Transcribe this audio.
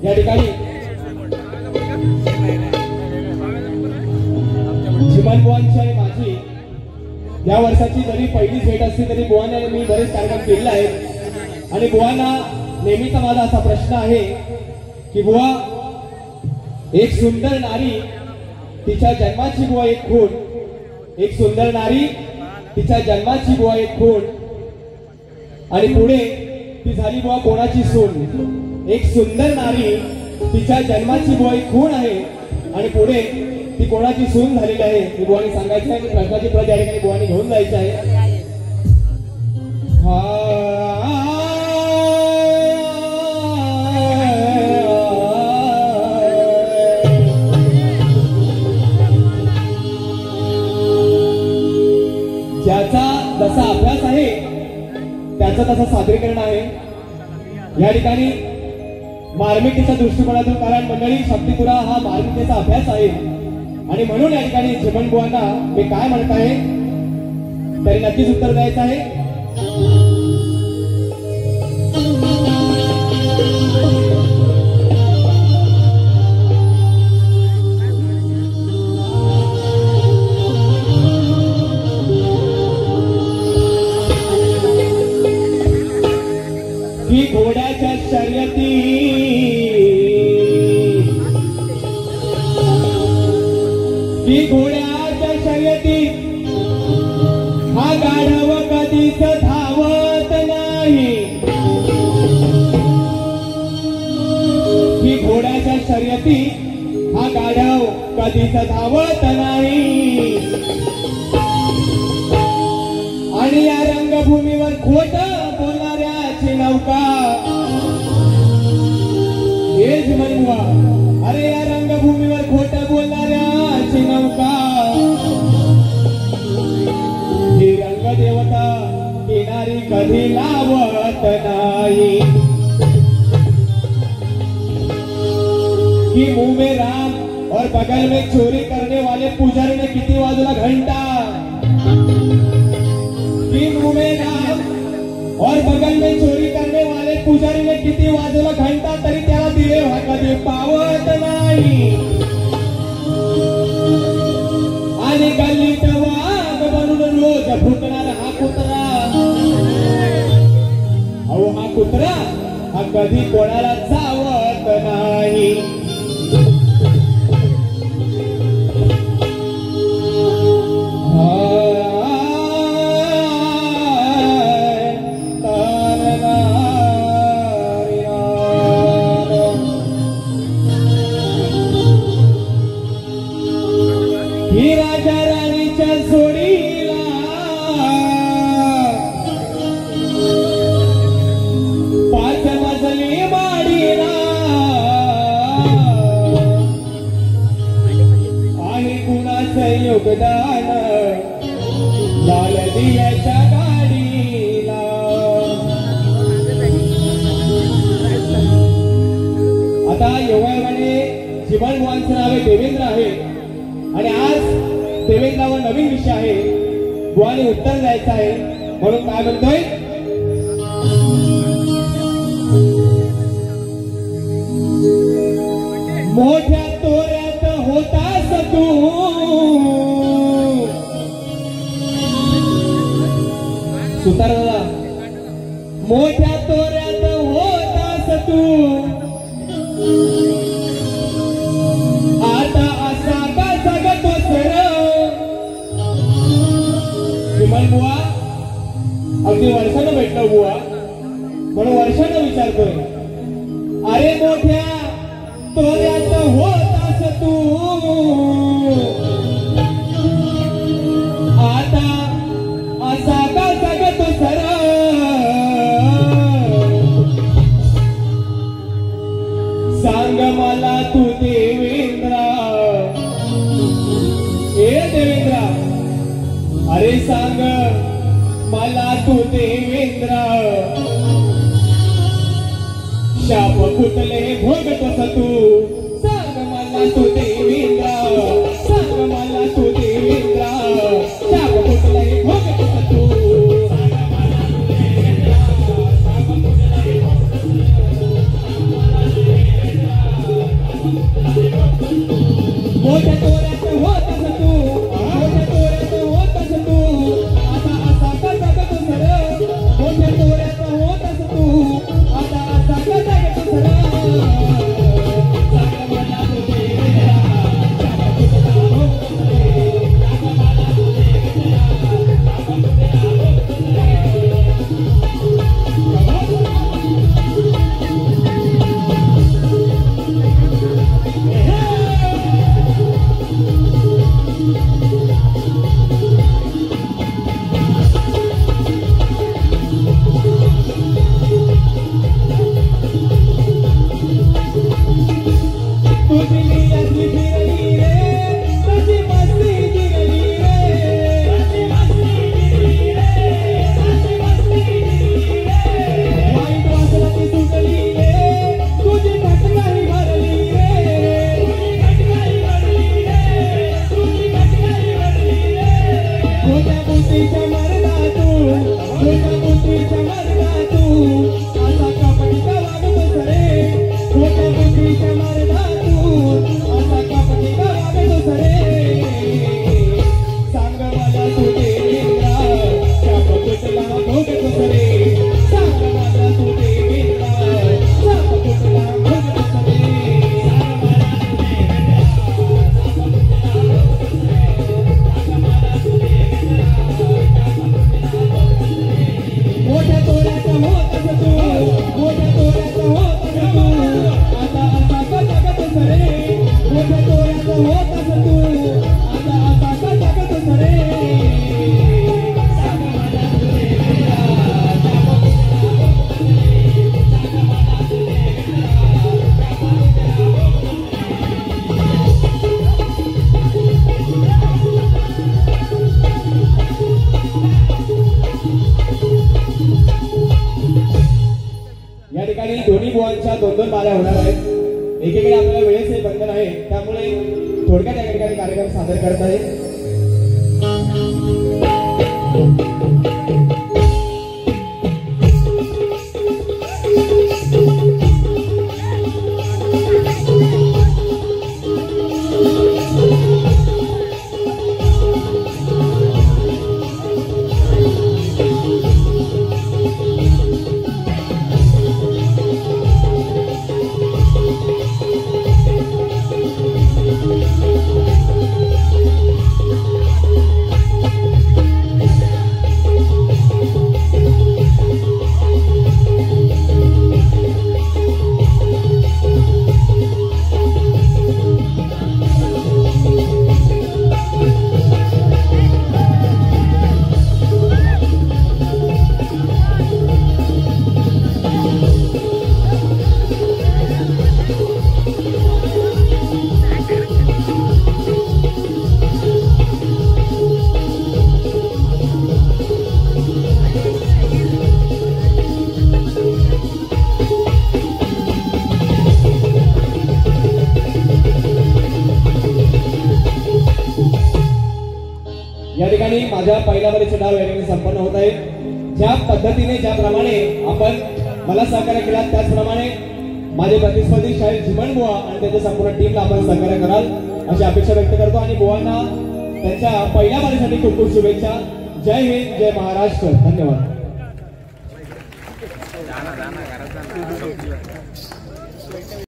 या ठिकाणी चिमण बुवांची आणि माझी या वर्षाची जरी पहिलीच भेट असली तरी बुवांना मी बरेच कार्यक्रम केले आहेत आणि बुवांना नेहमीचा माझा असा प्रश्न आहे की बुवा, एक सुंदर नारी तिच्या जन्माची बुवा एक खूण, एक सुंदर नारी तिच्या जन्माची बुवा एक खूण आणि पुढे ती झाली बुवा कोणाची सून। एक सुंदर नारी तिच्या जन्माची बुवा एक खूण आहे आणि पुढे ती कोणाची सून झालेली आहे हे बुवानी सांगायचं आहे। प्रश्नाची प्रत या ठिकाणी बुवानी घेऊन जायचं आहे। ज्याचा जसा अभ्यास आहे त्याचं तसं सादरीकरण आहे या ठिकाणी मार्मिकतेच्या दृष्टिकोनातून। कारण मंडळी शक्तिपुरा हा मार्मिकतेचा अभ्यास आहे आणि म्हणून या ठिकाणी चिमण बुवांना मी काय म्हणत आहे तरी नक्कीच उत्तर द्यायचं आहे। की घोड्याच्या शर्यती की घोड्याच्या शर्यती हा गाढव कधीच धावत नाही। की घोड्याच्या शर्यती हा गाढव कधीच धावत नाही आणि या रंगभूमीवर खोट बोलणाऱ्याची नौका हे चिमण बुवा, अरे या रंगभूमीवर खोट बोलणाऱ्याची नौका ही रंगदेवता किनारी कधी लावत नाही। कि मुंह में राम और बगल में चोरी करने वाले पुजारी ने किती वाजला घंटा। कि मुंह में राम और बगल में चोरी करने वाले पुजारी ने किती वाजला घंटा तरी त्याला देव हा कधी पावत नाही। आणि गल्लीत वाघ बनून रोज फुटणार हा कुत्रा, अहो हा कुत्रा हा कधी कोणाला चावत नाही। ही राजा राणीच्या जोडीला पाच मजली माडीला आहे कुणाचं योगदान लाल दिव्याच्या गाडीला। आता योगायोगाने चिमण बुवांचं नाव आहे देवेंद्र आहे आणि आज देवेंद्रावर नवीन विषय आहे बुवाने उत्तर द्यायचं आहे म्हणून काय म्हणतोय, मोठ्या तोऱ्यात होतास तू सुतार दादा, मोठ्या तोऱ्यात होतास तू आता असा का जगतो सर। चिमण बुवा अगदी वर्षानं भेटलो बुवा म्हणून वर्षानं विचारतोय, अरे मोठ्या तोऱ्यात होतास तू आता असा का जगतो सर। सांग मला तू देवेंद्रा, हे देवेंद्रा, अरे सांग मला तू देवेंद्रा, शाप कुठले भोगतोस तू। सांग मला तू देवेंद्रा, सांग मला तू देवेंद्रा, शाप कुठले भोगतोस तू। मोठ्या तोऱ्यात होतस तू, मोठ्या तोऱ्यात होतस तू, आता असा का जगत सर, मोठ्या तोऱ्यात होतस तू, आता असा का जगत सर. या ठिकाणी दोन्ही बुवांच्या 2-2 बाऱ्या होणार आहेत. एकीकडे आपल्याला वेळेचे बंधन आहे, त्यामुळे थोडक्यात या ठिकाणी कार्यक्रम सादर करत आहे. या ठिकाणी माझ्या पहिल्या बारीचे डाव या ठिकाणी संपन्न होत आहे. ज्या पद्धतीने ज्याप्रमाणे आपण मला सहकार्य केला त्याचप्रमाणे माझे प्रतिस्पर्धी शाहीर झिमण बुवा आणि त्याच्या संपूर्ण टीमला आपण सहकार्य कराल अशी अपेक्षा व्यक्त करतो आणि बुवांना त्यांच्या पहिल्या बारीसाठी खूप खूप शुभेच्छा. जय हिंद, जय महाराष्ट्र. धन्यवाद.